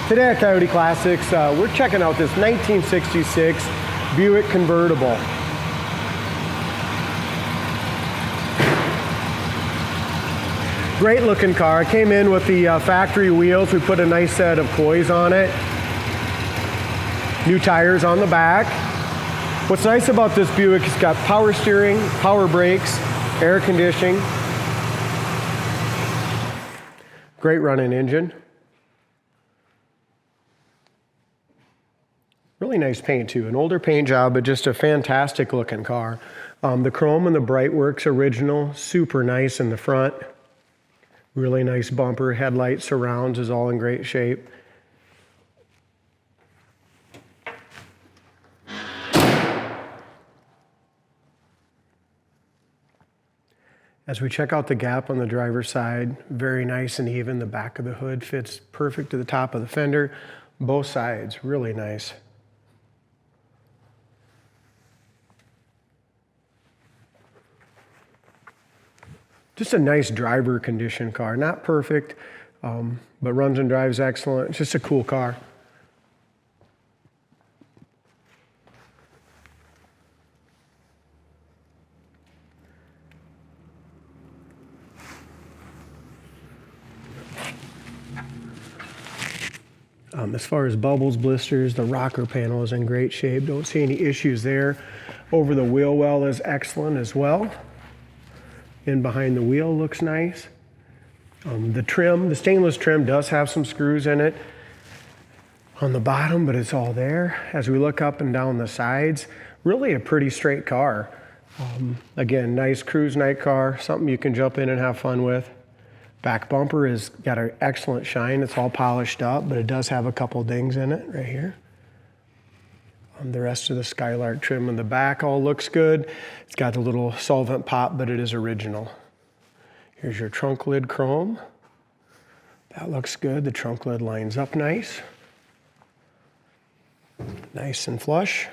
Today at Coyote Classics, we're checking out this 1966 Buick Convertible. Great looking car. It came in with the factory wheels. We put a nice set of Coys on it. New tires on the back. What's nice about this Buick, it's got power steering, power brakes, air conditioning. Great running engine. Really nice paint too. An older paint job, but just a fantastic looking car. The chrome and the bright works original, super nice in the front. Really nice bumper, headlight, surrounds is all in great shape. As we check out the gap on the driver's side, very nice and even. The back of the hood fits perfect to the top of the fender. Both sides, really nice. Just a nice driver condition car. Not perfect, but runs and drives excellent. It's just a cool car. As far as bubbles, blisters, the rocker panel is in great shape. Don't see any issues there. Over the wheel well is excellent as well. In behind the wheel looks nice. The trim, the stainless trim does have some screws in it on the bottom, but it's all there. As we look up and down the sides, really a pretty straight car. Again, nice cruise night car, something you can jump in and have fun with. Back bumper has got an excellent shine. It's all polished up, but it does have a couple dings in it right here. The rest of the Skylark trim in the back all looks good. It's got the little solvent pop, but it is original. Here's your trunk lid chrome. That looks good. The trunk lid lines up nice. Nice and flush.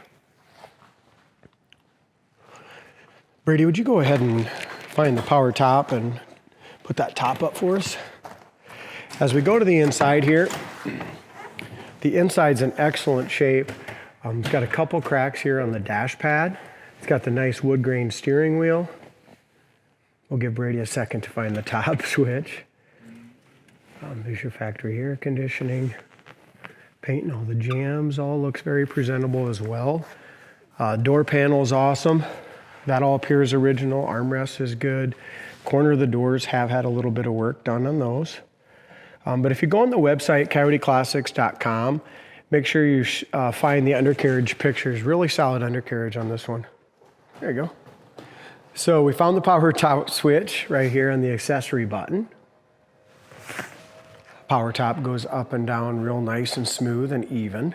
Brady, would you go ahead and find the power top and put that top up for us? As we go to the inside here, the inside's in excellent shape. It's got a couple cracks here on the dash pad. It's got the nice wood grain steering wheel. We'll give Brady a second to find the top switch. There's your factory air conditioning. Paint and all the jams all looks very presentable as well. Door panel is awesome. That all appears original. Armrest is good. Corner of the doors have had a little bit of work done on those. But if you go on the website, coyoteclassics.com, make sure you find the undercarriage pictures. Really solid undercarriage on this one. There you go. So we found the power top switch right here on the accessory button. Power top goes up and down real nice and smooth and even.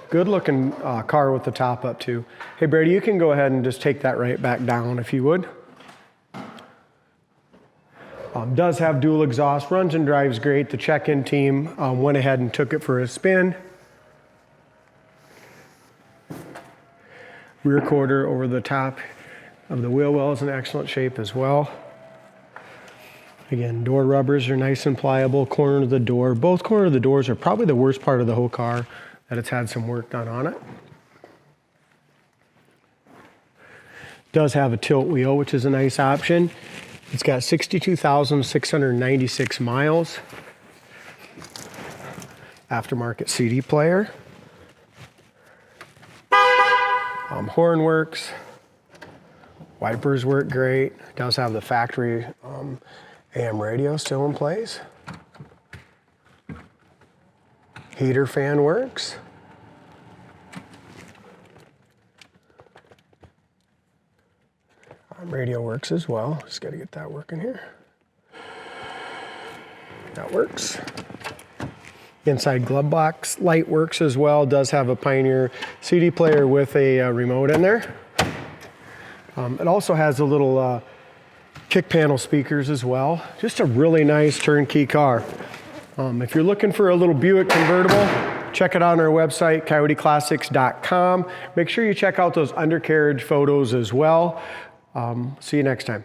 Good looking car with the top up too. Hey Brady, you can go ahead and just take that right back down if you would. Does have dual exhaust, runs and drives great. The check-in team went ahead and took it for a spin. Rear quarter over the top of the wheel well is in excellent shape as well. Again, door rubbers are nice and pliable. Corner of the door, both corner of the doors are probably the worst part of the whole car, that it's had some work done on it. Does have a tilt wheel, which is a nice option. It's got 62,696 miles. Aftermarket CD player. Horn works. Wipers work great. Does have the factory AM radio still in place. Heater fan works. Radio works as well. Just got to get that working here. That works. Inside glove box light works as well. Does have a Pioneer CD player with a remote in there. It also has a little kick panel speakers as well. Just a really nice turnkey car. If you're looking for a little Buick convertible, check it out on our website, coyoteclassics.com. Make sure you check out those undercarriage photos as well. See you next time.